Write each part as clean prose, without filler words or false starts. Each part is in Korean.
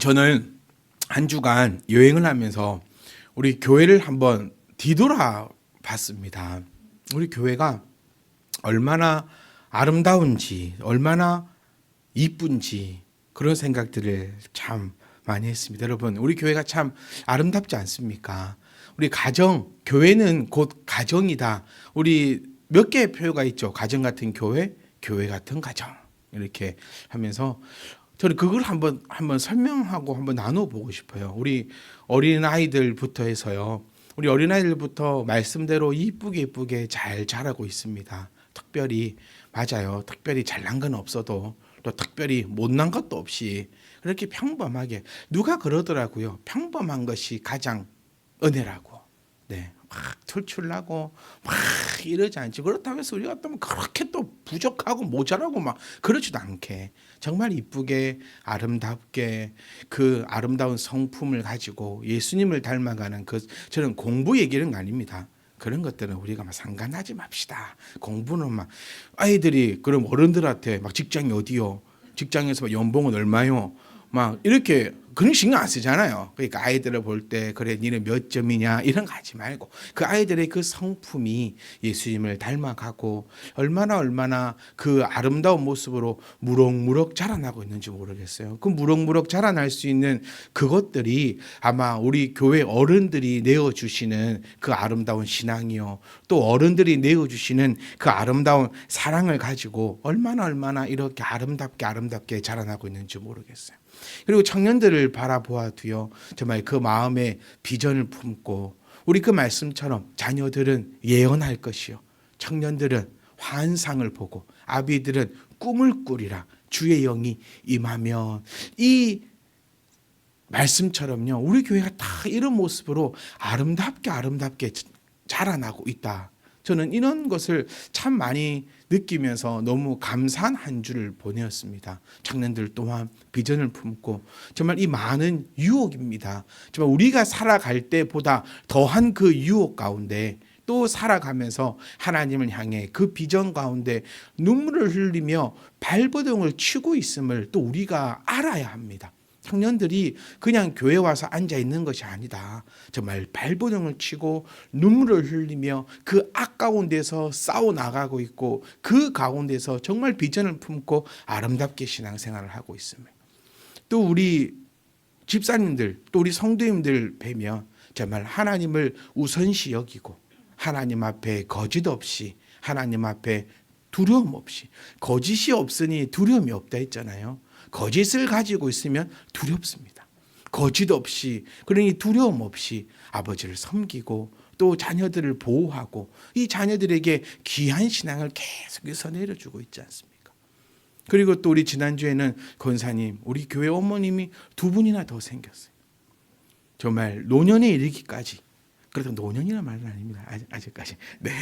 저는 한 주간 여행을 하면서 우리 교회를 한번 뒤돌아 봤습니다. 우리 교회가 얼마나 아름다운지, 얼마나 이쁜지 그런 생각들을 참 많이 했습니다. 여러분, 우리 교회가 참 아름답지 않습니까? 우리 가정, 교회는 곧 가정이다. 우리 몇 개의 표현가 있죠. 가정 같은 교회, 교회 같은 가정. 이렇게 하면서 저는 그걸 한번 설명하고 한번 나눠보고 싶어요. 우리 어린아이들부터 해서요. 우리 어린아이들부터 말씀대로 이쁘게 잘 자라고 있습니다. 특별히 맞아요. 특별히 잘난 건 없어도 또 특별히 못난 것도 없이 그렇게 평범하게 누가 그러더라고요. 평범한 것이 가장 은혜라고. 네. 막 출출나고 막 이러지 않지. 그렇다고 해서 우리가 또 그렇게 또 부족하고 모자라고 막 그러지도 않게 정말 이쁘게 아름답게 그 아름다운 성품을 가지고 예수님을 닮아가는 그 저는 공부 얘기는 아닙니다. 그런 것들은 우리가 막 상관하지 맙시다. 공부는 막 아이들이 그럼 어른들한테 막 직장이 어디요? 직장에서 막 연봉은 얼마요? 막 이렇게 그런 신경 안 쓰잖아요. 그러니까 아이들을 볼 때 그래 니는 몇 점이냐 이런 거 하지 말고 그 아이들의 그 성품이 예수님을 닮아가고 얼마나 그 아름다운 모습으로 무럭무럭 자라나고 있는지 모르겠어요. 그 무럭무럭 자라날 수 있는 그것들이 아마 우리 교회 어른들이 내어주시는 그 아름다운 신앙이요. 또 어른들이 내어주시는 그 아름다운 사랑을 가지고 얼마나 이렇게 아름답게 자라나고 있는지 모르겠어요. 그리고 청년들을 바라보아도요, 정말 그 마음에 비전을 품고 우리 그 말씀처럼 자녀들은 예언할 것이요, 청년들은 환상을 보고 아비들은 꿈을 꾸리라. 주의 영이 임하면 이 말씀처럼요, 우리 교회가 다 이런 모습으로 아름답게 자라나고 있다. 저는 이런 것을 참 많이 느끼면서 너무 감사한 한 주를 보내었습니다. 청년들 또한 비전을 품고 정말 이 많은 유혹입니다. 정말 우리가 살아갈 때보다 더한 그 유혹 가운데 또 살아가면서 하나님을 향해 그 비전 가운데 눈물을 흘리며 발버둥을 치고 있음을 또 우리가 알아야 합니다. 청년들이 그냥 교회 와서 앉아 있는 것이 아니다. 정말 발버둥을 치고 눈물을 흘리며 그 악 가운데서 싸워 나가고 있고 그 가운데서 정말 비전을 품고 아름답게 신앙생활을 하고 있습니다. 또 우리 집사님들, 또 우리 성도님들 뵈면 정말 하나님을 우선시 여기고 하나님 앞에 거짓 없이 하나님 앞에 두려움 없이 거짓이 없으니 두려움이 없다 했잖아요. 거짓을 가지고 있으면 두렵습니다. 거짓 없이 그러니 두려움 없이 아버지를 섬기고 또 자녀들을 보호하고 이 자녀들에게 귀한 신앙을 계속해서 내려주고 있지 않습니까? 그리고 또 우리 지난주에는 권사님, 우리 교회 어머님이 두 분이나 더 생겼어요. 정말 노년에 이르기까지. 그래도 노년이란 말은 아닙니다. 아직까지. 네.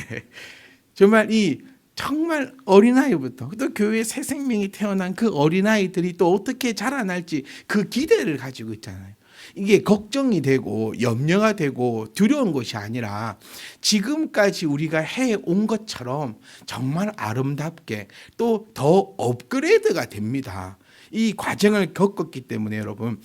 정말 어린아이부터 또 교회에 새 생명이 태어난 그 어린아이들이 또 어떻게 자라날지 그 기대를 가지고 있잖아요. 이게 걱정이 되고 염려가 되고 두려운 것이 아니라 지금까지 우리가 해온 것처럼 정말 아름답게 또 더 업그레이드가 됩니다. 이 과정을 겪었기 때문에 여러분,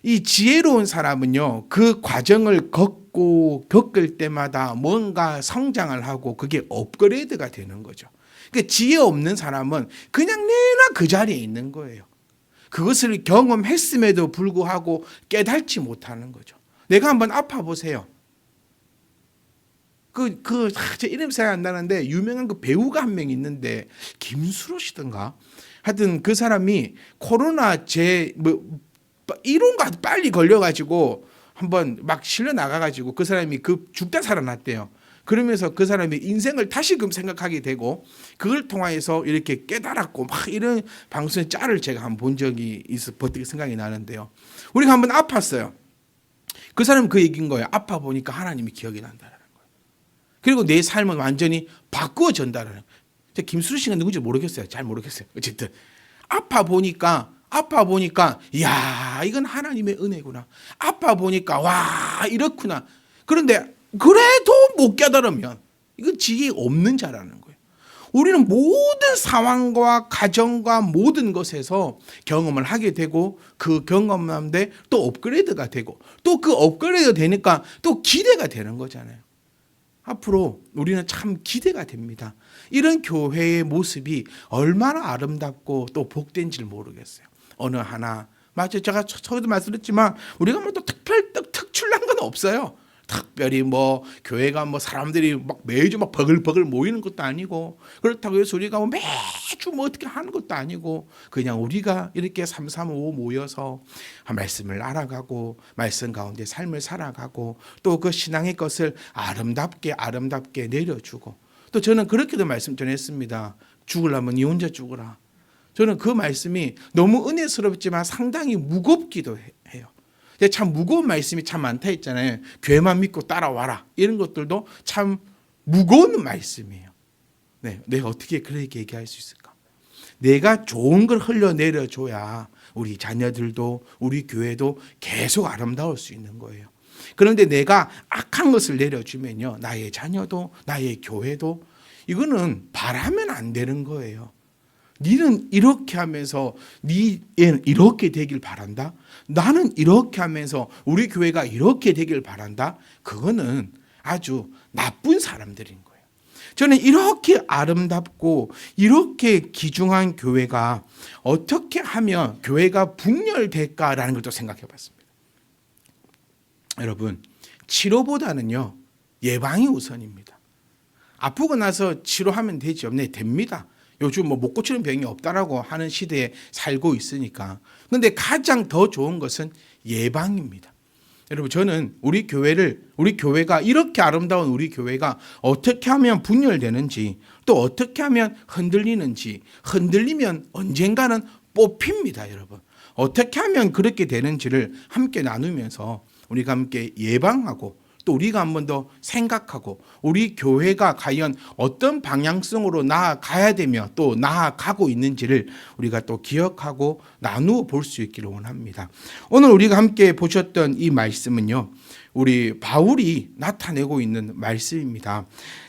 이 지혜로운 사람은요, 그 과정을 겪을 때마다 뭔가 성장을 하고 그게 업그레이드가 되는 거죠. 그러니까 지혜 없는 사람은 그냥 내나 그 자리에 있는 거예요. 그것을 경험했음에도 불구하고 깨닫지 못하는 거죠. 내가 한번 아파 보세요. 제 이름 생각 안 나는데 유명한 그 배우가 한 명 있는데 김수로 씨든가 하여튼 그 사람이 코로나 1호가 빨리 걸려가지고 한번 막 실려 나가가지고 그 사람이 죽다 살아났대요. 그러면서 그 사람이 인생을 다시금 생각하게 되고 그걸 통하여서 이렇게 깨달았고 막 이런 방송의 짤을 제가 한번 본 적이 있어 버티게 생각이 나는데요. 우리가 한번 아팠어요. 그 사람은 그 얘기인 거예요. 아파 보니까 하나님이 기억이 난다는 거예요. 그리고 내 삶은 완전히 바꾸어진다는 거예요. 김수루 씨가 누군지 모르겠어요. 잘 모르겠어요. 어쨌든 아파 보니까 야 이건 하나님의 은혜구나. 아파 보니까 와 이렇구나. 그런데 그래도 못 깨달으면 이건 지혜 없는 자라는 거예요. 우리는 모든 상황과 가정과 모든 것에서 경험을 하게 되고 그 경험하는데 또 업그레이드가 되고 또 그 업그레이드 되니까 또 기대가 되는 거잖아요. 앞으로 우리는 참 기대가 됩니다. 이런 교회의 모습이 얼마나 아름답고 또 복된지를 모르겠어요. 어느 하나 맞아요. 제가 처음에도 말씀드렸지만 우리가 뭐 또 특출난 건 없어요. 특별히 뭐 교회가 뭐 사람들이 막 매주 막 버글버글 모이는 것도 아니고 그렇다고 해서 우리가 뭐 매주 뭐 어떻게 하는 것도 아니고 그냥 우리가 이렇게 335 모여서 말씀을 알아가고 말씀 가운데 삶을 살아가고 또 그 신앙의 것을 아름답게 내려주고 또 저는 그렇게도 말씀 전했습니다. 죽으려면 니 혼자 죽으라. 저는 그 말씀이 너무 은혜스럽지만 상당히 무겁기도 해요. 참 무거운 말씀이 참 많다 했잖아요. 교회만 믿고 따라와라. 이런 것들도 참 무거운 말씀이에요. 네, 내가 어떻게 그렇게 얘기할 수 있을까? 내가 좋은 걸 흘려내려줘야 우리 자녀들도 우리 교회도 계속 아름다울 수 있는 거예요. 그런데 내가 악한 것을 내려주면요, 나의 자녀도 나의 교회도 이거는 바라면 안 되는 거예요. 니는 이렇게 하면서 니 애는 이렇게 되길 바란다. 나는 이렇게 하면서 우리 교회가 이렇게 되길 바란다. 그거는 아주 나쁜 사람들인 거예요. 저는 이렇게 아름답고 이렇게 귀중한 교회가 어떻게 하면 교회가 분열될까라는 걸 또 생각해 봤습니다. 여러분, 치료보다는요, 예방이 우선입니다. 아프고 나서 치료하면 되죠. 네, 됩니다. 요즘 뭐 못 고치는 병이 없다라고 하는 시대에 살고 있으니까. 그런데 가장 더 좋은 것은 예방입니다. 여러분, 저는 우리 교회가 이렇게 아름다운 우리 교회가 어떻게 하면 분열되는지 또 어떻게 하면 흔들리면 언젠가는 뽑힙니다, 여러분. 어떻게 하면 그렇게 되는지를 함께 나누면서 우리가 함께 예방하고 또 우리가 한 번 더 생각하고 우리 교회가 과연 어떤 방향성으로 나아가야 되며 또 나아가고 있는지를 우리가 또 기억하고 나누어 볼 수 있기를 원합니다. 오늘 우리가 함께 보셨던 이 말씀은요, 우리 바울이 나타내고 있는 말씀입니다.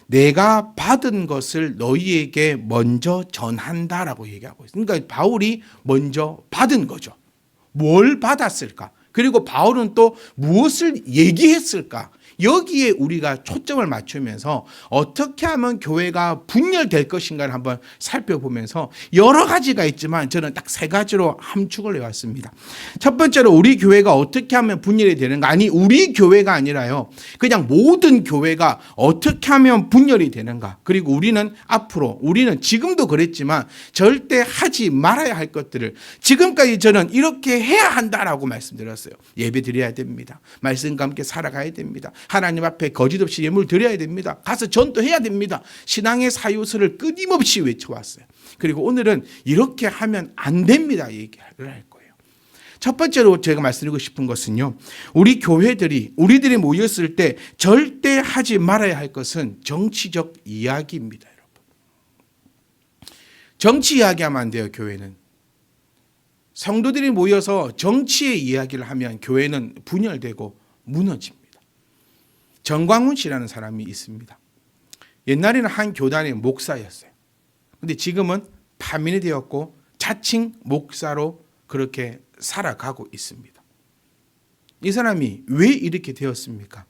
내가 받은 것을 너희에게 먼저 전한다라고 얘기하고 있습니다. 그러니까 바울이 먼저 받은 거죠. 뭘 받았을까? 그리고 바울은 또 무엇을 얘기했을까? 여기에 우리가 초점을 맞추면서 어떻게 하면 교회가 분열될 것인가를 한번 살펴보면서 여러 가지가 있지만 저는 딱 세 가지로 함축을 해왔습니다. 첫 번째로 우리 교회가 어떻게 하면 분열이 되는가? 아니, 우리 교회가 아니라요, 그냥 모든 교회가 어떻게 하면 분열이 되는가? 그리고 우리는 지금도 그랬지만 절대 하지 말아야 할 것들을 지금까지 저는 이렇게 해야 한다라고 말씀드렸어요. 예배 드려야 됩니다. 말씀과 함께 살아가야 됩니다. 하나님 앞에 거짓없이 예물 드려야 됩니다. 가서 전도해야 됩니다. 신앙의 사유서를 끊임없이 외쳐왔어요. 그리고 오늘은 이렇게 하면 안 됩니다 얘기를 할 거예요. 첫 번째로 제가 말씀드리고 싶은 것은요, 우리들이 모였을 때 절대 하지 말아야 할 것은 정치적 이야기입니다. 여러분, 정치 이야기하면 안 돼요. 교회는 성도들이 모여서 정치의 이야기를 하면 교회는 분열되고 무너집니다. 정광훈 씨라는 사람이 있습니다. 옛날에는 한 교단의 목사였어요. 근데 지금은 파면이 되었고 자칭 목사로 그렇게 살아가고 있습니다. 이 사람이 왜 이렇게 되었습니까?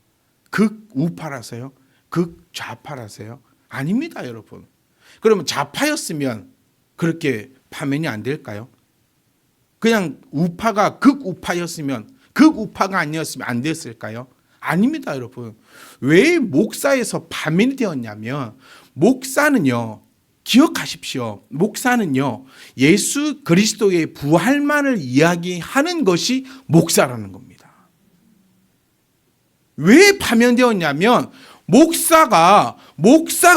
극우파라서요? 극좌파라서요? 아닙니다, 여러분. 그러면 좌파였으면 그렇게 파면이 안 될까요? 그냥 우파가 극우파였으면 극우파가 아니었으면 안 됐을까요? 아닙니다, 여러분. 왜 목사에서 파면이 되었냐면, 목사는요, 기억하십시오. 목사는요, 예수 그리스도의 부활만을 이야기하는 것이 목사라는 겁니다. 왜 파면되었냐면, 목사가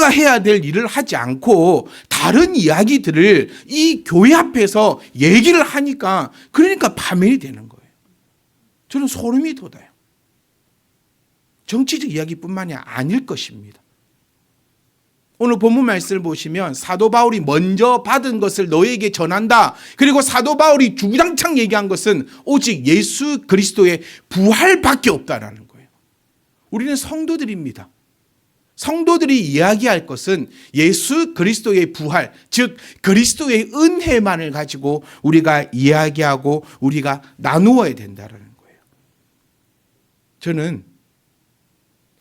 해야 될 일을 하지 않고 다른 이야기들을 이 교회 앞에서 얘기를 하니까, 그러니까 파면이 되는 거예요. 저는 소름이 돋아요. 정치적 이야기뿐만이 아닐 것입니다. 오늘 본문 말씀을 보시면 사도 바울이 먼저 받은 것을 너에게 전한다. 그리고 사도 바울이 주구장창 얘기한 것은 오직 예수 그리스도의 부활밖에 없다라는 거예요. 우리는 성도들입니다. 성도들이 이야기할 것은 예수 그리스도의 부활, 즉 그리스도의 은혜만을 가지고 우리가 이야기하고 우리가 나누어야 된다는 거예요. 저는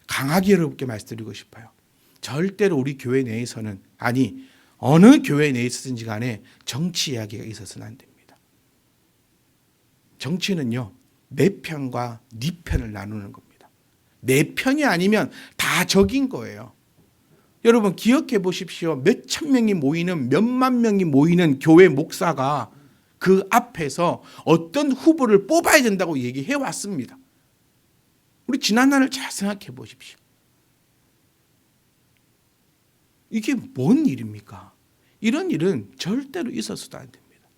강하게 여러분께 말씀드리고 싶어요. 절대로 우리 교회 내에서는, 아니 어느 교회 내에 있었든지 간에 정치 이야기가 있어서는 안 됩니다. 정치는요, 내 편과 네 편을 나누는 겁니다. 내 편이 아니면 다 적인 거예요. 여러분 기억해 보십시오. 몇천 명이 모이는, 몇만 명이 모이는 교회 목사가 그 앞에서 어떤 후보를 뽑아야 된다고 얘기해 왔습니다. 우리 지난날을 잘 생각해 보십시오. 이게 뭔 일입니까? 이런 일은 절대로 있어서도 안 됩니다.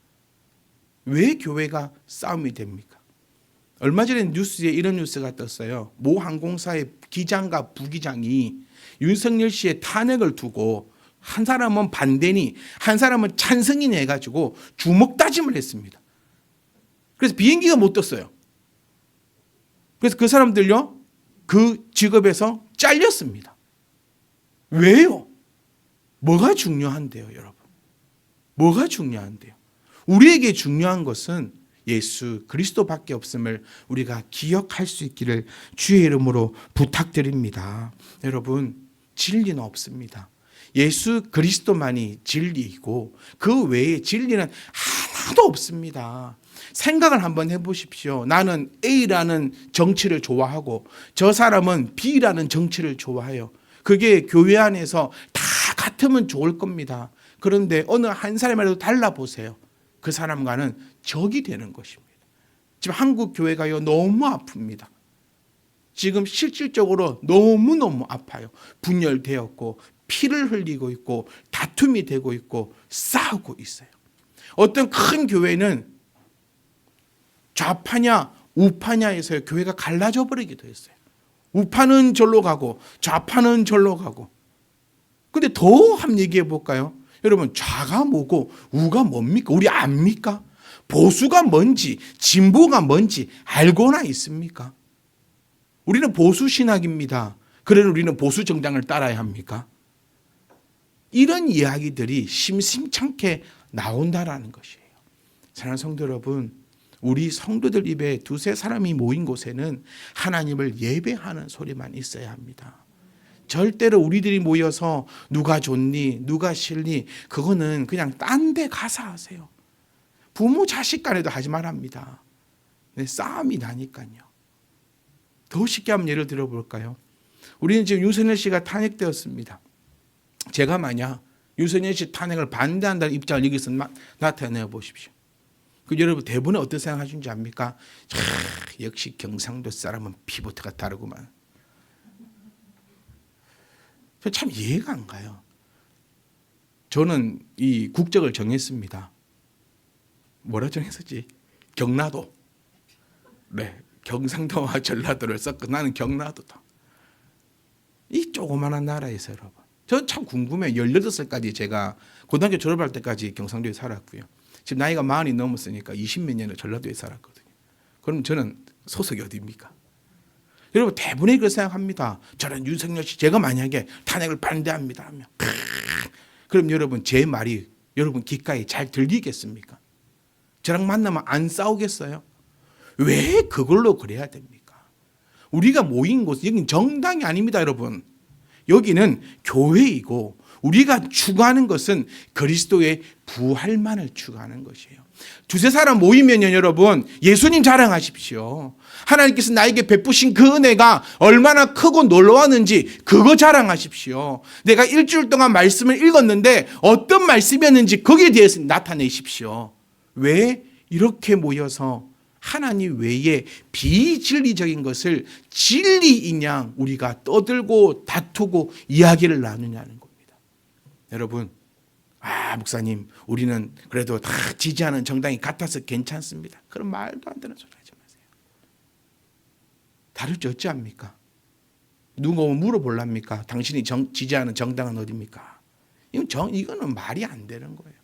왜 교회가 싸움이 됩니까? 얼마 전에 뉴스에 이런 뉴스가 떴어요. 모 항공사의 기장과 부기장이 윤석열 씨의 탄핵을 두고 한 사람은 반대니 한 사람은 찬성이니 해가지고 주먹 다짐을 했습니다. 그래서 비행기가 못 떴어요. 그래서 그 사람들요, 그 직업에서 잘렸습니다. 왜요? 뭐가 중요한데요, 여러분? 뭐가 중요한데요? 우리에게 중요한 것은 예수 그리스도밖에 없음을 우리가 기억할 수 있기를 주의 이름으로 부탁드립니다. 여러분, 진리는 없습니다. 예수 그리스도만이 진리이고 그 외에 진리는 하나도 없습니다. 생각을 한번 해보십시오. 나는 A라는 정치를 좋아하고 저 사람은 B라는 정치를 좋아해요. 그게 교회 안에서 다 같으면 좋을 겁니다. 그런데 어느 한 사람이라도 달라보세요. 그 사람과는 적이 되는 것입니다. 지금 한국 교회가요, 너무 아픕니다. 지금 실질적으로 너무너무 아파요. 분열되었고 피를 흘리고 있고 다툼이 되고 있고 싸우고 있어요. 어떤 큰 교회는 좌파냐 우파냐에서 교회가 갈라져 버리기도 했어요. 우파는 절로 가고 좌파는 절로 가고. 근데 더 한번 얘기해 볼까요? 여러분, 좌가 뭐고 우가 뭡니까? 우리 압니까? 보수가 뭔지 진보가 뭔지 알고나 있습니까? 우리는 보수 신학입니다. 그래 우리는 보수 정당을 따라야 합니까? 이런 이야기들이 심심찮게 나온다라는 것이에요. 사랑하는 성도 여러분, 우리 성도들 입에 두세 사람이 모인 곳에는 하나님을 예배하는 소리만 있어야 합니다. 절대로 우리들이 모여서 누가 좋니 누가 싫니 그거는 그냥 딴 데 가서 하세요. 부모 자식 간에도 하지 말합니다. 싸움이 나니까요. 더 쉽게 한번 예를 들어볼까요? 우리는 지금 윤석열 씨가 탄핵되었습니다. 제가 만약 윤석열 씨 탄핵을 반대한다는 입장을 여기서 나타내 보십시오. 그 여러분 대부분 어떻게 생각하시는지 압니까? 역시 경상도 사람은 피부터가 다르구만. 참 이해가 안 가요. 저는 이 국적을 정했습니다. 뭐라 정했었지? 경라도. 네, 경상도와 전라도를 섞어 나는 경라도다. 이 조그마한 나라에서 여러분. 저 참 궁금해요. 18살까지 제가 고등학교 졸업할 때까지 경상도에 살았고요. 지금 나이가 40이 넘었으니까 20몇 년을 전라도에 살았거든요. 그럼 저는 소속이 어디입니까? 여러분 대부분이 그렇게 생각합니다. 저는 윤석열 씨 제가 만약에 탄핵을 반대합니다 하면 그럼 여러분 제 말이 여러분 귓가에 잘 들리겠습니까? 저랑 만나면 안 싸우겠어요? 왜 그걸로 그래야 됩니까? 우리가 모인 곳은 여기는 정당이 아닙니다, 여러분. 여기는 교회이고 우리가 추구하는 것은 그리스도의 부활만을 추구하는 것이에요. 두세 사람 모이면요, 여러분 예수님 자랑하십시오. 하나님께서 나에게 베푸신 그 은혜가 얼마나 크고 놀라웠는지 그거 자랑하십시오. 내가 일주일 동안 말씀을 읽었는데 어떤 말씀이었는지 거기에 대해서 나타내십시오. 왜 이렇게 모여서 하나님 외에 비진리적인 것을 진리인 양 우리가 떠들고 다투고 이야기를 나누냐는 겁니다. 여러분, 목사님 우리는 그래도 다 지지하는 정당이 같아서 괜찮습니다. 그런 말도 안 되는 소리 하지 마세요. 다를 줄 어찌합니까? 누가 물어볼랍니까? 당신이 지지하는 정당은 어디입니까? 이거는 말이 안 되는 거예요.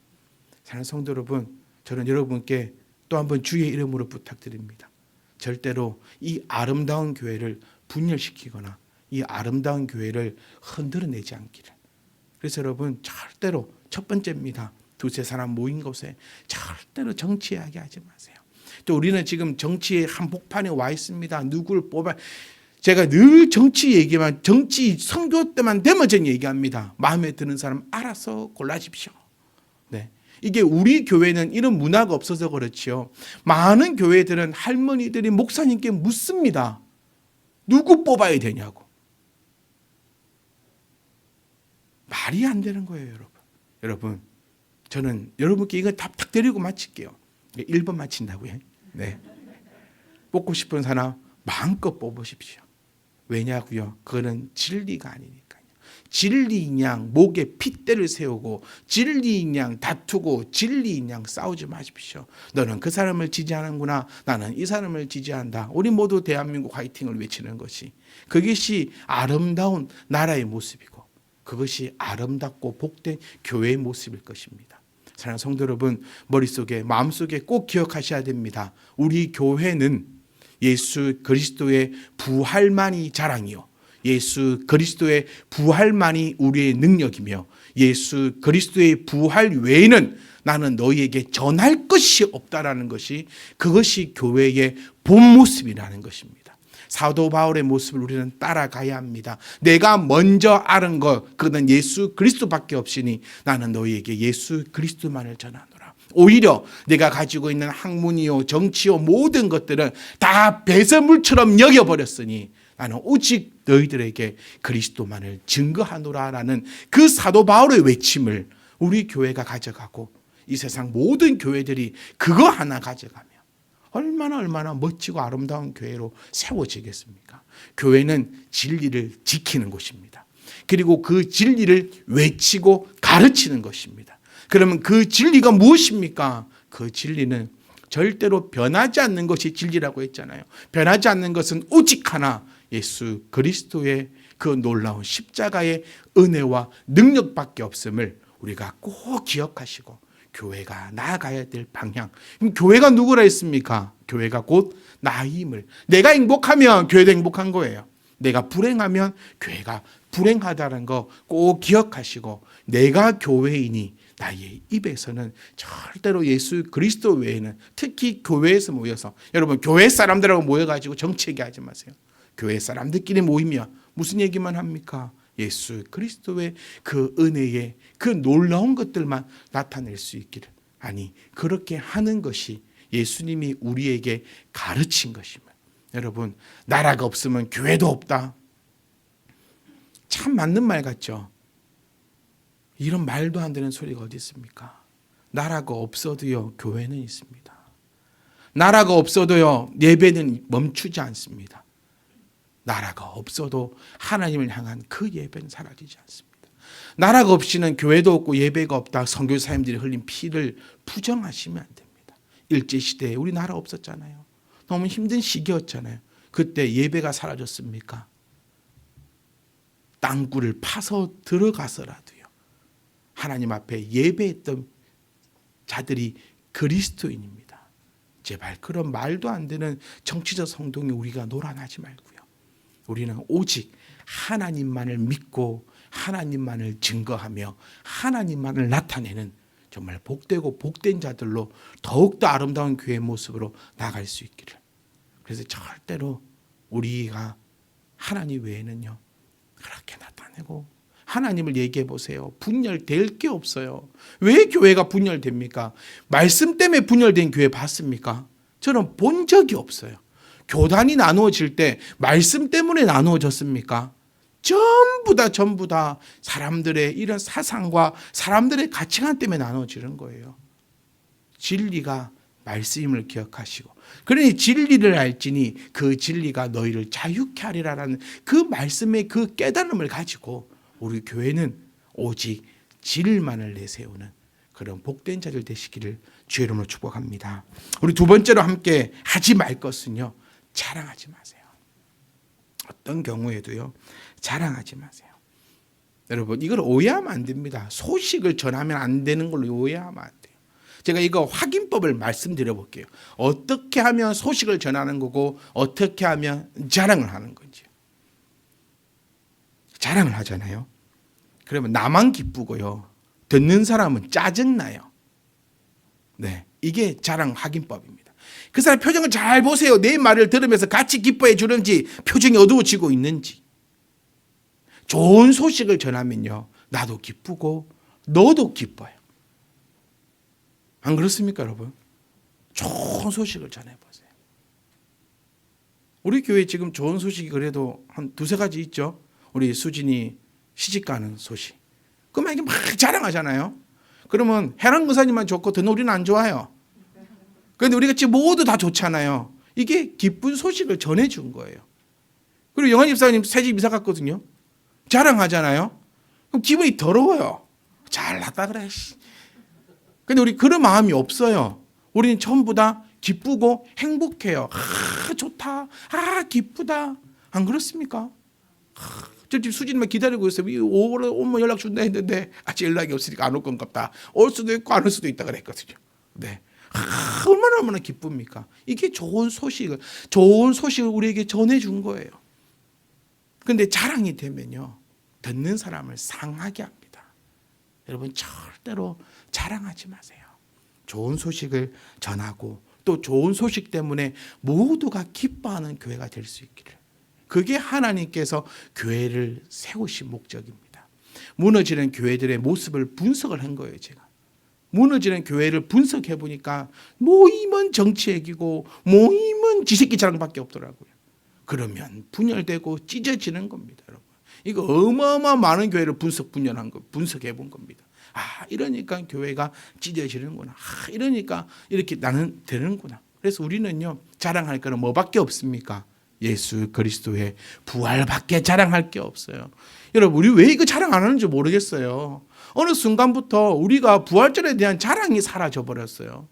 사랑하는 성도 여러분, 저는 여러분께 또 한 번 주의 이름으로 부탁드립니다. 절대로 이 아름다운 교회를 분열시키거나 이 아름다운 교회를 흔들어내지 않기를. 그래서 여러분 절대로 첫 번째입니다. 두세 사람 모인 곳에 절대로 정치 이야기하지 마세요. 또 우리는 지금 정치의 한복판에 와 있습니다. 누구를 뽑아. 제가 늘 정치 얘기만, 정치 선거 때만 되면 전 얘기합니다. 마음에 드는 사람 알아서 골라십시오. 네. 이게 우리 교회는 이런 문화가 없어서 그렇지요. 많은 교회들은 할머니들이 목사님께 묻습니다. 누구 뽑아야 되냐고. 말이 안 되는 거예요, 여러분. 여러분, 저는 여러분께 이거 답탁 드리고 마칠게요. 1번 마친다고요. 네. 뽑고 싶은 사람 마음껏 뽑으십시오. 왜냐고요? 그거는 진리가 아니니까요. 진리인 양 목에 핏대를 세우고 진리인 양 다투고 진리인 양 싸우지 마십시오. 너는 그 사람을 지지하는구나. 나는 이 사람을 지지한다. 우리 모두 대한민국 화이팅을 외치는 것이, 그것이 아름다운 나라의 모습이고 그것이 아름답고 복된 교회의 모습일 것입니다. 사랑하는 성도 여러분, 머릿속에 마음속에 꼭 기억하셔야 됩니다. 우리 교회는 예수 그리스도의 부활만이 자랑이요, 예수 그리스도의 부활만이 우리의 능력이며, 예수 그리스도의 부활 외에는 나는 너희에게 전할 것이 없다라는 것이, 그것이 교회의 본 모습이라는 것입니다. 사도 바울의 모습을 우리는 따라가야 합니다. 내가 먼저 아는 것, 그는 예수 그리스도밖에 없으니 나는 너희에게 예수 그리스도만을 전하노라. 오히려 내가 가지고 있는 학문이요 정치요 모든 것들은 다 배설물처럼 여겨버렸으니 나는 오직 너희들에게 그리스도만을 증거하노라라는 그 사도 바울의 외침을 우리 교회가 가져가고 이 세상 모든 교회들이 그거 하나 가져가면 얼마나 멋지고 아름다운 교회로 세워지겠습니까? 교회는 진리를 지키는 곳입니다. 그리고 그 진리를 외치고 가르치는 것입니다. 그러면 그 진리가 무엇입니까? 그 진리는 절대로 변하지 않는 것이 진리라고 했잖아요. 변하지 않는 것은 오직 하나, 예수 그리스도의 그 놀라운 십자가의 은혜와 능력밖에 없음을 우리가 꼭 기억하시고 교회가 나아가야 될 방향. 교회가 누구라 했습니까? 교회가 곧 나임을. 내가 행복하면 교회도 행복한 거예요. 내가 불행하면 교회가 불행하다는 거 꼭 기억하시고, 내가 교회이니 나의 입에서는 절대로 예수 그리스도 외에는, 특히 교회에서 모여서, 여러분 교회 사람들하고 모여가지고 정치 얘기하지 마세요. 교회 사람들끼리 모이면 무슨 얘기만 합니까? 예수 그리스도의 그 은혜의 그 놀라운 것들만 나타낼 수 있기를. 아니, 그렇게 하는 것이 예수님이 우리에게 가르친 것입니다. 여러분, 나라가 없으면 교회도 없다. 참 맞는 말 같죠? 이런 말도 안 되는 소리가 어디 있습니까? 나라가 없어도요, 교회는 있습니다. 나라가 없어도요, 예배는 멈추지 않습니다. 나라가 없어도 하나님을 향한 그 예배는 사라지지 않습니다. 나라가 없이는 교회도 없고 예배가 없다. 선교사님들이 흘린 피를 부정하시면 안 됩니다. 일제시대에 우리 나라 없었잖아요. 너무 힘든 시기였잖아요. 그때 예배가 사라졌습니까? 땅굴을 파서 들어가서라도요, 하나님 앞에 예배했던 자들이 그리스도인입니다. 제발 그런 말도 안 되는 정치적 성동에 우리가 놀아나지 말고요. 우리는 오직 하나님만을 믿고 하나님만을 증거하며 하나님만을 나타내는 정말 복되고 복된 자들로 더욱더 아름다운 교회의 모습으로 나갈 수 있기를. 그래서 절대로 우리가 하나님 외에는요, 그렇게 나타내고 하나님을 얘기해 보세요. 분열될 게 없어요. 왜 교회가 분열됩니까? 말씀 때문에 분열된 교회 봤습니까? 저는 본 적이 없어요. 교단이 나누어질 때 말씀 때문에 나누어졌습니까? 전부 다 사람들의 이런 사상과 사람들의 가치관 때문에 나누어지는 거예요. 진리가 말씀임을 기억하시고, 그러니 진리를 알지니 그 진리가 너희를 자유케 하리라라는 그 말씀의 그 깨달음을 가지고 우리 교회는 오직 진리만을 내세우는 그런 복된 자들 되시기를 주의 이름으로 축복합니다. 우리 두 번째로 함께 하지 말 것은요, 자랑하지 마세요. 어떤 경우에도요, 자랑하지 마세요. 여러분, 이걸 오해하면 안 됩니다. 소식을 전하면 안 되는 걸로 오해하면 안 돼요. 제가 이거 확인법을 말씀드려 볼게요. 어떻게 하면 소식을 전하는 거고 어떻게 하면 자랑을 하는 건지요. 자랑을 하잖아요. 그러면 나만 기쁘고요. 듣는 사람은 짜증나요. 네, 이게 자랑 확인법입니다. 그 사람 표정을 잘 보세요. 내 말을 들으면서 같이 기뻐해 주는지 표정이 어두워지고 있는지. 좋은 소식을 전하면요. 나도 기쁘고 너도 기뻐요. 안 그렇습니까, 여러분? 좋은 소식을 전해보세요. 우리 교회 지금 좋은 소식이 그래도 한 두세 가지 있죠. 우리 수진이 시집가는 소식. 그러면 이게 막 자랑하잖아요. 그러면 해랑 근사님만 좋고 더 우리는 안 좋아요. 그런데 우리 같이 모두 다 좋잖아요. 이게 기쁜 소식을 전해준 거예요. 그리고 영환 집사님 새집 이사 갔거든요. 자랑하잖아요. 그럼 기분이 더러워요. 잘났다 그래. 근데 우리 그런 마음이 없어요. 우리는 전부 다 기쁘고 행복해요. 아, 좋다. 아, 기쁘다. 안 그렇습니까? 저 집 수진만 기다리고 있어요. 오면 연락 준다 했는데 아직 연락이 없으니까 안 올 건갑다. 올 수도 있고 안 올 수도 있다 그랬거든요. 네. 아, 얼마나 기쁩니까? 이게 좋은 소식을 우리에게 전해준 거예요. 그런데 자랑이 되면요, 듣는 사람을 상하게 합니다. 여러분 절대로 자랑하지 마세요. 좋은 소식을 전하고 또 좋은 소식 때문에 모두가 기뻐하는 교회가 될 수 있기를. 그게 하나님께서 교회를 세우신 목적입니다. 무너지는 교회들의 모습을 분석을 한 거예요. 제가 무너지는 교회를 분석해 보니까 모임은 정치 얘기고 모임은 지식기 자랑밖에 없더라고요. 그러면 분열되고 찢어지는 겁니다, 여러분. 이거 어마어마 많은 교회를 분석해 본 겁니다. 아, 이러니까 교회가 찢어지는구나. 아, 이러니까 이렇게 나는 되는구나. 그래서 우리는요, 자랑할 거는 뭐밖에 없습니까? 예수 그리스도의 부활밖에 자랑할 게 없어요. 여러분, 우리 왜 이거 자랑 안 하는지 모르겠어요. 어느 순간부터 우리가 부활절에 대한 자랑이 사라져 버렸어요.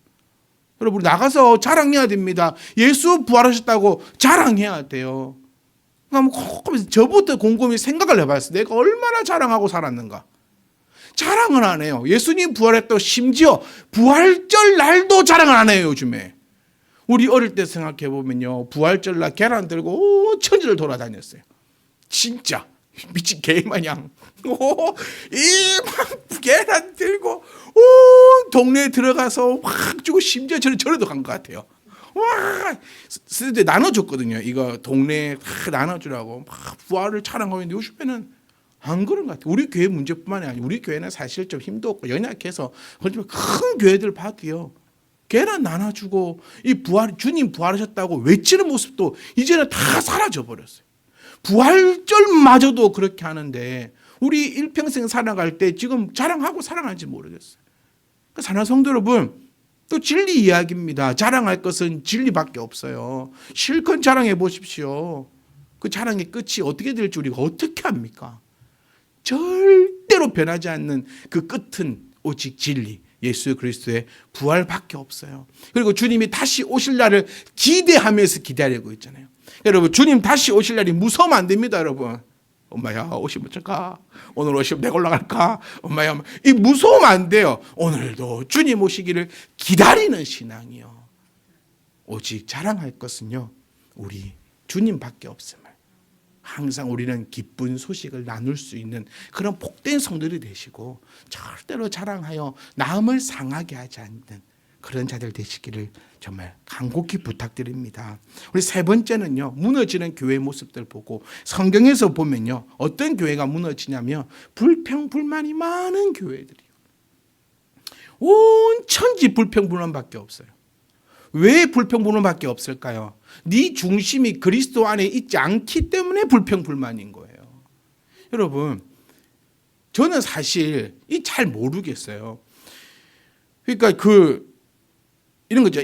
여러분, 나가서 자랑해야 됩니다. 예수 부활하셨다고 자랑해야 돼요. 그러면 저부터 곰곰이 생각을 해봤어요. 내가 얼마나 자랑하고 살았는가. 자랑을 안 해요. 예수님 부활했다고 심지어 부활절 날도 자랑을 안 해요, 요즘에. 우리 어릴 때 생각해 보면요, 부활절 날 계란 들고 천지를 돌아다녔어요. 진짜 미친 개 마냥 이 계란 들고 동네에 들어가서 확 주고 심지어 저는 절에도 간 것 같아요. 와, 쓰는데 나눠줬거든요. 이거 동네에 나눠주라고 막 부활을 자랑하고 있는데 요즘에는 안 그런 것 같아요. 우리 교회 문제뿐만이 아니고 우리 교회는 사실 좀 힘도 없고 연약해서 큰 교회들 봐도요, 계란 나눠주고 이 주님 부활하셨다고 외치는 모습도 이제는 다 사라져 버렸어요. 부활절마저도 그렇게 하는데 우리 일평생 살아갈 때 지금 자랑하고 살아갈지 모르겠어요. 그러니까 사랑하는 성도 여러분, 또 진리 이야기입니다. 자랑할 것은 진리밖에 없어요. 실컷 자랑해 보십시오. 그 자랑의 끝이 어떻게 될지 우리가 어떻게 합니까? 절대로 변하지 않는 그 끝은 오직 진리, 예수 그리스도의 부활밖에 없어요. 그리고 주님이 다시 오실 날을 기대하면서 기다리고 있잖아요. 여러분, 주님 다시 오실 날이 무서우면 안 됩니다, 여러분. 엄마야, 오시면 어쩔까? 오늘 오시면 내가 올라갈까? 엄마야, 이 무서우면 안 돼요. 오늘도 주님 오시기를 기다리는 신앙이요. 오직 자랑할 것은요, 우리 주님밖에 없음을. 항상 우리는 기쁜 소식을 나눌 수 있는 그런 복된 성들이 되시고 절대로 자랑하여 남을 상하게 하지 않는 그런 자들 되시기를 정말 간곡히 부탁드립니다. 우리 세 번째는요, 무너지는 교회 모습들 보고 성경에서 보면요, 어떤 교회가 무너지냐면 불평불만이 많은 교회들이요. 온 천지 불평불만밖에 없어요. 왜 불평불만밖에 없을까요? 네 중심이 그리스도 안에 있지 않기 때문에 불평불만인 거예요. 여러분, 저는 사실 잘 모르겠어요. 그러니까 이런 거죠.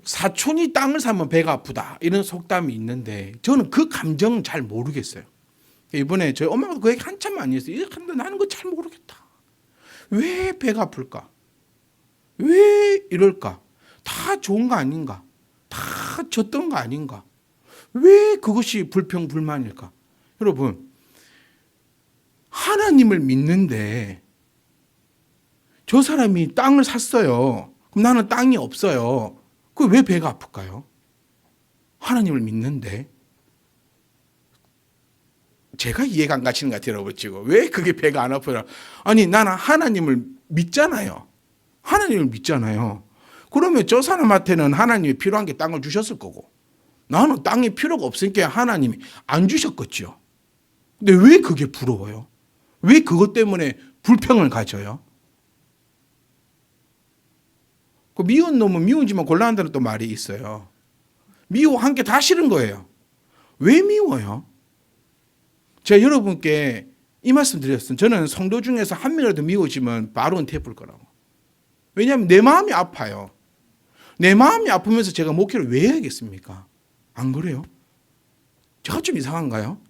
사촌이 땅을 사면 배가 아프다, 이런 속담이 있는데 저는 그 감정은 잘 모르겠어요. 이번에 저희 엄마가 그 얘기 한참 많이 했어요. 근데 나는 그거 잘 모르겠다. 왜 배가 아플까? 왜 이럴까? 다 좋은 거 아닌가? 다 졌던 거 아닌가? 왜 그것이 불평불만일까? 여러분, 하나님을 믿는데 저 사람이 땅을 샀어요. 그럼 나는 땅이 없어요. 그 왜 배가 아플까요? 하나님을 믿는데 제가 이해가 안 가시는 것 같아요, 여러분. 지금 왜 그게 배가 안 아파요? 아니, 나는 하나님을 믿잖아요. 하나님을 믿잖아요. 그러면 저 사람한테는 하나님이 필요한 게 땅을 주셨을 거고, 나는 땅이 필요가 없으니까 하나님이 안 주셨겠죠. 근데 왜 그게 부러워요? 왜 그것 때문에 불평을 가져요? 그 미운 놈은 미운지만 골라한다는 또 말이 있어요. 미워한 게 다 싫은 거예요. 왜 미워요? 제가 여러분께 이 말씀 드렸어요. 저는 성도 중에서 한 명이라도 미워지면 바로 은퇴해볼 거라고. 왜냐하면 내 마음이 아파요. 내 마음이 아프면서 제가 목회를 왜 해야겠습니까? 안 그래요? 제가 좀 이상한가요?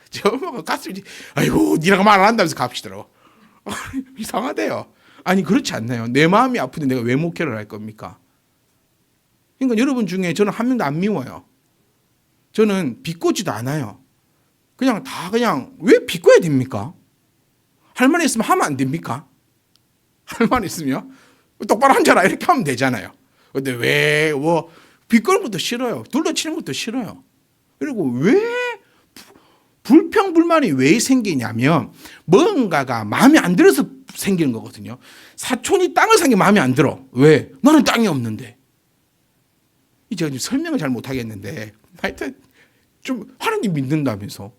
제 엄마가 가슴이 아이고 니랑 말 안 한다면서 갑시더라고. 이상하대요. 아니 그렇지 않나요? 내 마음이 아픈데 내가 왜 목회를 할 겁니까? 그러니까 여러분 중에 저는 한 명도 안 미워요. 저는 비꼬지도 않아요. 그냥 다 그냥 왜 비꼬야 됩니까? 할 말 있으면 하면 안 됩니까? 할 말 있으면 똑바로 앉아라 이렇게 하면 되잖아요. 근데 왜 비꼬는 것도 싫어요. 둘러치는 것도 싫어요. 그리고 왜 불평불만이 왜 생기냐면 뭔가가 마음에 안 들어서 생기는 거거든요. 사촌이 땅을 산 게 마음에 안 들어. 왜? 나는 땅이 없는데. 제가 지금 설명을 잘 못하겠는데 하여튼 좀 하나님 믿는다면서.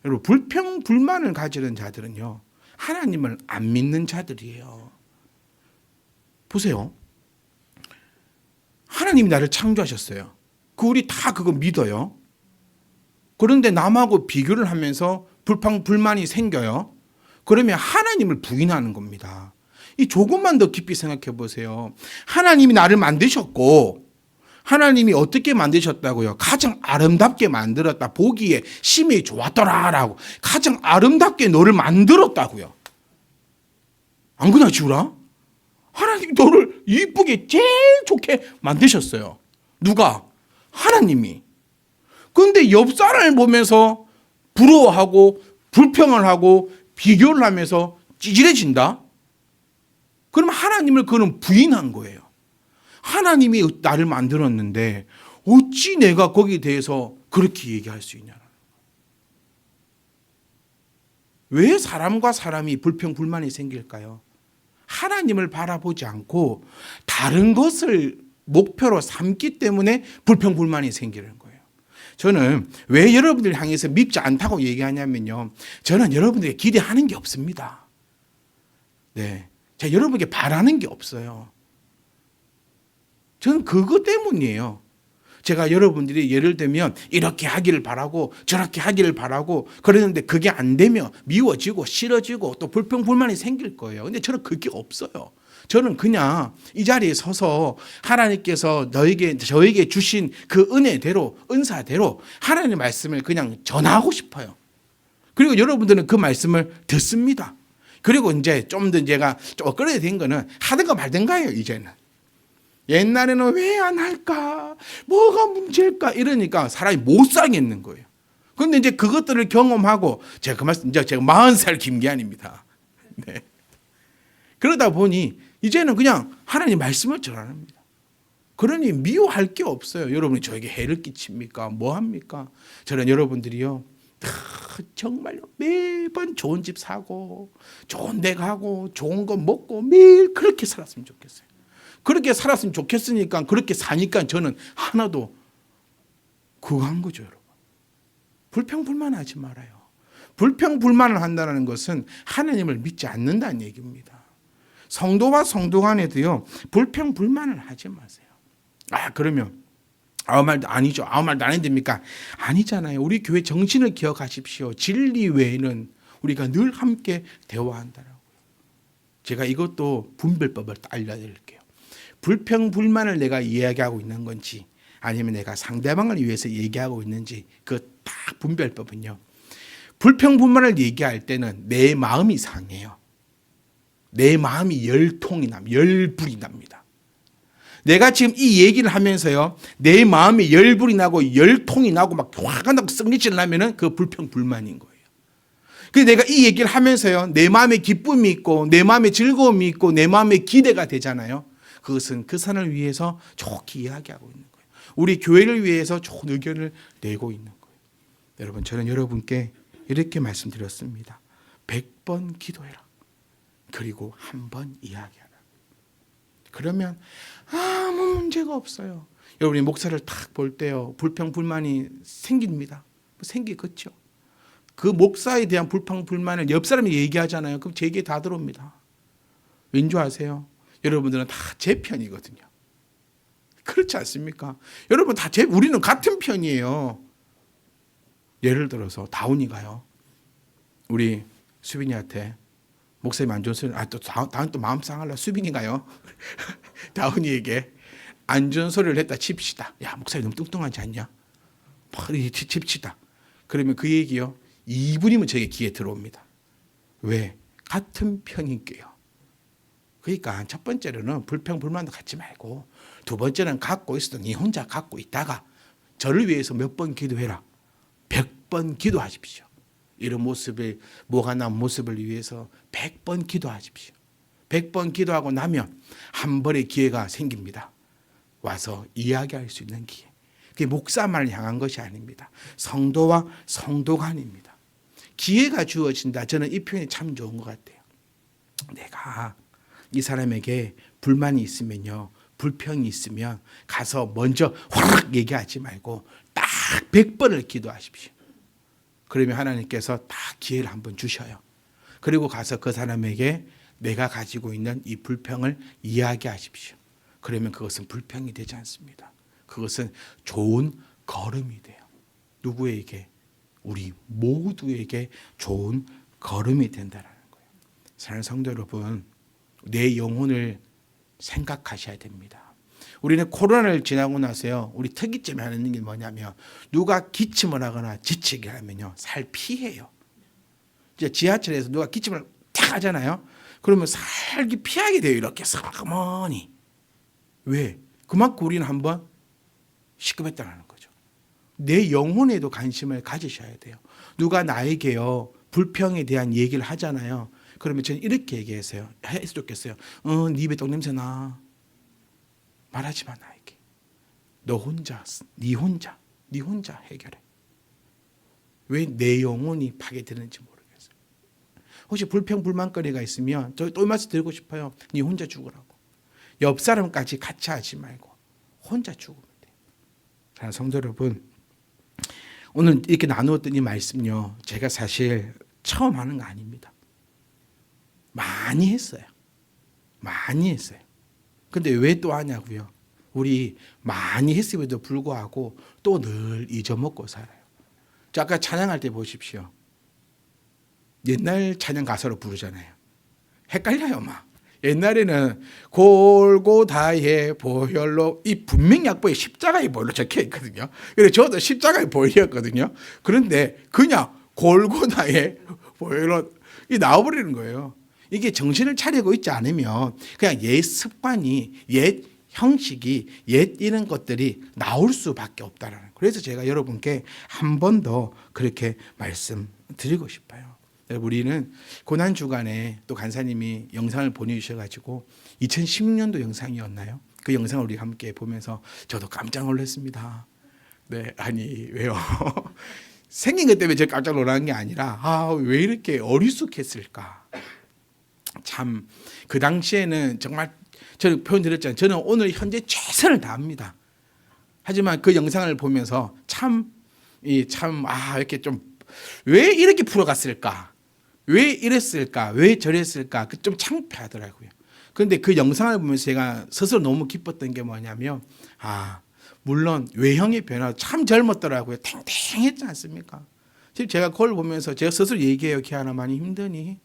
여러분 불평불만을 가지는 자들은요 하나님을 안 믿는 자들이에요. 보세요. 하나님이 나를 창조하셨어요. 우리 다 그거 믿어요. 그런데 남하고 비교를 하면서 불평불만이 생겨요. 그러면 하나님을 부인하는 겁니다. 이 조금만 더 깊이 생각해 보세요. 하나님이 나를 만드셨고 하나님이 어떻게 만드셨다고요? 가장 아름답게 만들었다. 보기에 심히 좋았더라라고. 가장 아름답게 너를 만들었다고요. 안 그냥 지우라? 하나님이 너를 이쁘게 제일 좋게 만드셨어요. 누가? 하나님이. 그런데 옆 사람을 보면서 부러워하고 불평을 하고 비교를 하면서 찌질해진다? 그럼 하나님을 그는 부인한 거예요. 하나님이 나를 만들었는데 어찌 내가 거기에 대해서 그렇게 얘기할 수 있냐는 거예요. 왜 사람과 사람이 불평불만이 생길까요? 하나님을 바라보지 않고 다른 것을 목표로 삼기 때문에 불평불만이 생기는 거예요. 저는 왜 여러분들 향해서 밉지 않다고 얘기하냐면요. 저는 여러분들에게 기대하는 게 없습니다. 네. 제가 여러분에게 바라는 게 없어요. 저는 그것 때문이에요. 제가 여러분들이 예를 들면 이렇게 하기를 바라고 저렇게 하기를 바라고 그러는데 그게 안 되면 미워지고 싫어지고 또 불평불만이 생길 거예요. 근데 저는 그게 없어요. 저는 그냥 이 자리에 서서 하나님께서 저에게 주신 그 은혜대로 은사대로 하나님의 말씀을 그냥 전하고 싶어요. 그리고 여러분들은 그 말씀을 듣습니다. 그리고 이제 좀 더 제가 좀 엇갈려야 된 거는 하든가 말든가예요. 이제는. 옛날에는 왜 안 할까? 뭐가 문제일까? 이러니까 사람이 못 살겠는 거예요. 그런데 이제 그것들을 경험하고 제가 그 말씀 이제 제가 40살 김기환입니다. 네. 그러다 보니 이제는 그냥 하나님 말씀을 전합니다. 그러니 미워할 게 없어요. 여러분이 저에게 해를 끼칩니까? 뭐 합니까? 저는 여러분들이요. 정말요 매번 좋은 집 사고 좋은 데 가고 좋은 거 먹고 매일 그렇게 살았으면 좋겠어요. 그렇게 살았으면 좋겠으니까 그렇게 사니까 저는 하나도 그거 한 거죠. 여러분. 불평불만하지 말아요. 불평불만을 한다는 것은 하나님을 믿지 않는다는 얘기입니다. 성도와 성도 간에도요 불평불만을 하지 마세요. 그러면 아무 말도 아니죠. 아무 말도 안 해도 됩니까? 아니잖아요. 우리 교회 정신을 기억하십시오. 진리 외에는 우리가 늘 함께 대화한다라고요. 제가 이것도 분별법을 알려드릴게요. 불평불만을 내가 이야기하고 있는 건지 아니면 내가 상대방을 위해서 얘기하고 있는지 그 딱 분별법은요. 불평불만을 얘기할 때는 내 마음이 상해요. 내 마음이 열통이 납니다. 열불이 납니다. 내가 지금 이 얘기를 하면서요, 내 마음에 열불이 나고 열통이 나고 막 화가 나고 썩리질 나면은 그 불평불만인 거예요. 그래서 내가 이 얘기를 하면서요, 내 마음에 기쁨이 있고, 내 마음에 즐거움이 있고, 내 마음에 기대가 되잖아요. 그것은 그 산을 위해서 좋게 이야기하고 있는 거예요. 우리 교회를 위해서 좋은 의견을 내고 있는 거예요. 여러분, 저는 여러분께 이렇게 말씀드렸습니다. 100번 기도해라. 그리고 한 번 이야기하라. 그러면 아무 문제가 없어요. 여러분이 목사를 딱 볼 때요, 불평 불만이 생깁니다. 생기겠죠. 그 목사에 대한 불평 불만을 옆 사람이 얘기하잖아요. 그럼 제 얘기에 다 들어옵니다. 왠지 아세요? 여러분들은 다 제 편이거든요. 그렇지 않습니까? 여러분 다 우리는 같은 편이에요. 예를 들어서 다운이가요, 우리 수빈이한테 목사님 안 좋은 소리, 다운 또 마음 상할라. 수빈이가요 다운이에게 안 좋은 소리를 했다 칩시다. 야, 목사님 너무 뚱뚱하지 않냐? 머리 칩시다. 그러면 그 얘기요, 2분이면 저에게 귀에 들어옵니다. 왜? 같은 편인게요. 그러니까 첫 번째로는 불평 불만도 갖지 말고, 두 번째는 갖고 있어도 네 혼자 갖고 있다가 저를 위해서 몇 번 기도해라. 100번 기도하십시오. 이런 모습을, 뭐가 난 모습을 위해서 100번 기도하십시오. 100번 기도하고 나면 한 번의 기회가 생깁니다. 와서 이야기할 수 있는 기회. 그게 목사만을 향한 것이 아닙니다. 성도와 성도 간입니다. 기회가 주어진다. 저는 이 표현이 참 좋은 것 같아요. 내가 이 사람에게 불만이 있으면요, 불평이 있으면 가서 먼저 확 얘기하지 말고 딱 100번을 기도하십시오. 그러면 하나님께서 딱 기회를 한번 주셔요. 그리고 가서 그 사람에게 내가 가지고 있는 이 불평을 이야기하십시오. 그러면 그것은 불평이 되지 않습니다. 그것은 좋은 걸음이 돼요. 누구에게? 우리 모두에게 좋은 걸음이 된다는 거예요. 사랑하는 성도 여러분, 내 영혼을 생각하셔야 됩니다. 우리는 코로나를 지나고 나서요, 우리 특이점이 하는 게 뭐냐면, 누가 기침을 하거나 지치게 하면요, 살 피해요. 이제 지하철에서 누가 기침을 탁 하잖아요. 그러면 살기 피하게 돼요. 이렇게 서머니. 왜? 그만큼 우리는 한번 시급했다는 거죠. 내 영혼에도 관심을 가지셔야 돼요. 누가 나에게요, 불평에 대한 얘기를 하잖아요. 그러면 저는 이렇게 얘기했어요. 해서 좋겠어요. 네 입에 똥냄새 나. 말하지 마, 나에게. 너 혼자, 네 혼자 해결해. 왜 내 영혼이 파괴되는지 모르겠어요. 혹시 불평 불만거리가 있으면 저 또 말씀 드리고 싶어요. 네 혼자 죽으라고. 옆 사람까지 같이 하지 말고 혼자 죽으면 돼요. 자, 성도 여러분, 오늘 이렇게 나누었던 이 말씀요, 제가 사실 처음 하는 거 아닙니다. 많이 했어요. 근데 왜 또 하냐고요? 우리 많이 했음에도 불구하고 또 늘 잊어먹고 살아요. 저 아까 찬양할 때 보십시오. 옛날 찬양 가사로 부르잖아요. 헷갈려요, 막. 옛날에는 골고다의 보혈로, 이 분명 약보에 십자가의 보혈로 적혀 있거든요. 그래서 저도 십자가의 보혈이었거든요. 그런데 그냥 골고다의 보혈로 이 나와버리는 거예요. 이게 정신을 차리고 있지 않으면 그냥 옛 습관이, 옛 형식이, 옛 이런 것들이 나올 수밖에 없다라는 거예요. 그래서 제가 여러분께 한 번 더 그렇게 말씀드리고 싶어요. 우리는 고난주간에 또 간사님이 영상을 보내주셔가지고 2016년도 영상이었나요? 그 영상을 우리 함께 보면서 저도 깜짝 놀랐습니다. 네, 아니 왜요? 생긴 것 때문에 제가 깜짝 놀란 게 아니라 왜 이렇게 어리숙했을까? 참 그 당시에는 정말 저는 표현 드렸잖아요. 저는 오늘 현재 최선을 다합니다. 하지만 그 영상을 보면서 이렇게 좀 왜 이렇게 풀어갔을까? 왜 이랬을까? 왜 저랬을까? 좀 창피하더라고요. 그런데 그 영상을 보면서 제가 스스로 너무 기뻤던 게 뭐냐면, 물론 외형의 변화도 참 젊었더라고요. 탱탱했지 않습니까? 지금 제가 그걸 보면서 제가 스스로 얘기해요. 기아나 많이 힘드니?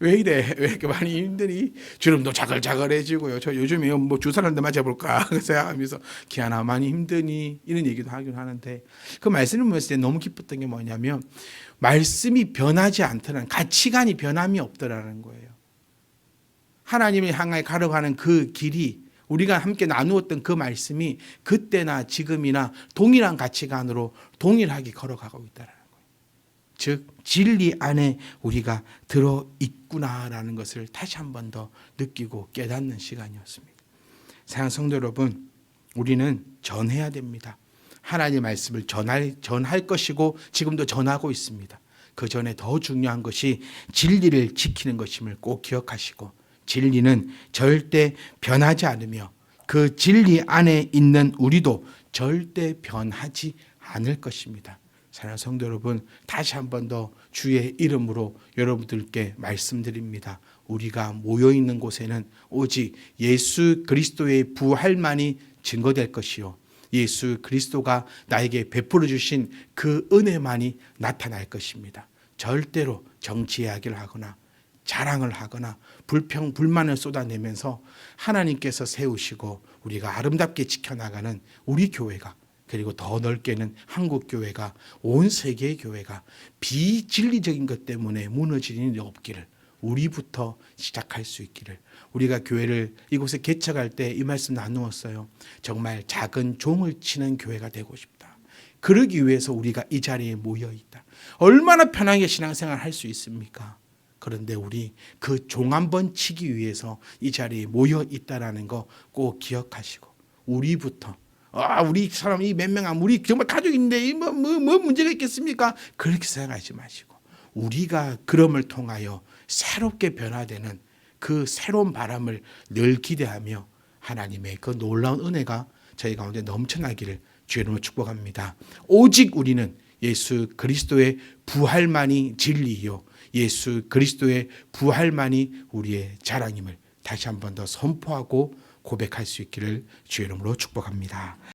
왜 이래? 왜 이렇게 많이 힘드니? 주름도 자글자글해지고요. 저 요즘에 뭐 주사를 한대 맞아볼까 생각하면서 기아나 많이 힘드니? 이런 얘기도 하긴 하는데, 그 말씀을 보면서 너무 기뻤던 게 뭐냐면, 말씀이 변하지 않더라는, 가치관이 변함이 없더라는 거예요. 하나님을 향해 가려가는 그 길이, 우리가 함께 나누었던 그 말씀이 그때나 지금이나 동일한 가치관으로 동일하게 걸어가고 있다는 거예요. 즉 진리 안에 우리가 들어있구나라는 것을 다시 한 번 더 느끼고 깨닫는 시간이었습니다. 사랑하는 성도 여러분, 우리는 전해야 됩니다. 하나님의 말씀을 전할 것이고 지금도 전하고 있습니다. 그 전에 더 중요한 것이 진리를 지키는 것임을 꼭 기억하시고, 진리는 절대 변하지 않으며 그 진리 안에 있는 우리도 절대 변하지 않을 것입니다. 사랑하는 성도 여러분, 다시 한 번 더 주의 이름으로 여러분들께 말씀드립니다. 우리가 모여 있는 곳에는 오직 예수 그리스도의 부활만이 증거될 것이요, 예수 그리스도가 나에게 베풀어 주신 그 은혜만이 나타날 것입니다. 절대로 정치 이야기를 하거나 자랑을 하거나 불평 불만을 쏟아내면서 하나님께서 세우시고 우리가 아름답게 지켜나가는 우리 교회가, 그리고 더 넓게는 한국 교회가, 온 세계의 교회가 비진리적인 것 때문에 무너지는 일이 없기를, 우리부터 시작할 수 있기를. 우리가 교회를 이곳에 개척할 때 이 말씀 나누었어요. 정말 작은 종을 치는 교회가 되고 싶다. 그러기 위해서 우리가 이 자리에 모여 있다. 얼마나 편하게 신앙생활 할 수 있습니까? 그런데 우리 그 종 한번 치기 위해서 이 자리에 모여 있다라는 거 꼭 기억하시고, 우리부터, 우리 사람 이 몇 명, 우리 정말 가족인데 뭐 문제가 있겠습니까? 그렇게 생각하지 마시고, 우리가 그럼을 통하여 새롭게 변화되는 그 새로운 바람을 늘 기대하며 하나님의 그 놀라운 은혜가 저희 가운데 넘쳐나기를 주의 이름으로 축복합니다. 오직 우리는 예수 그리스도의 부활만이 진리요, 예수 그리스도의 부활만이 우리의 자랑임을 다시 한 번 더 선포하고 고백할 수 있기를 주의 이름으로 축복합니다.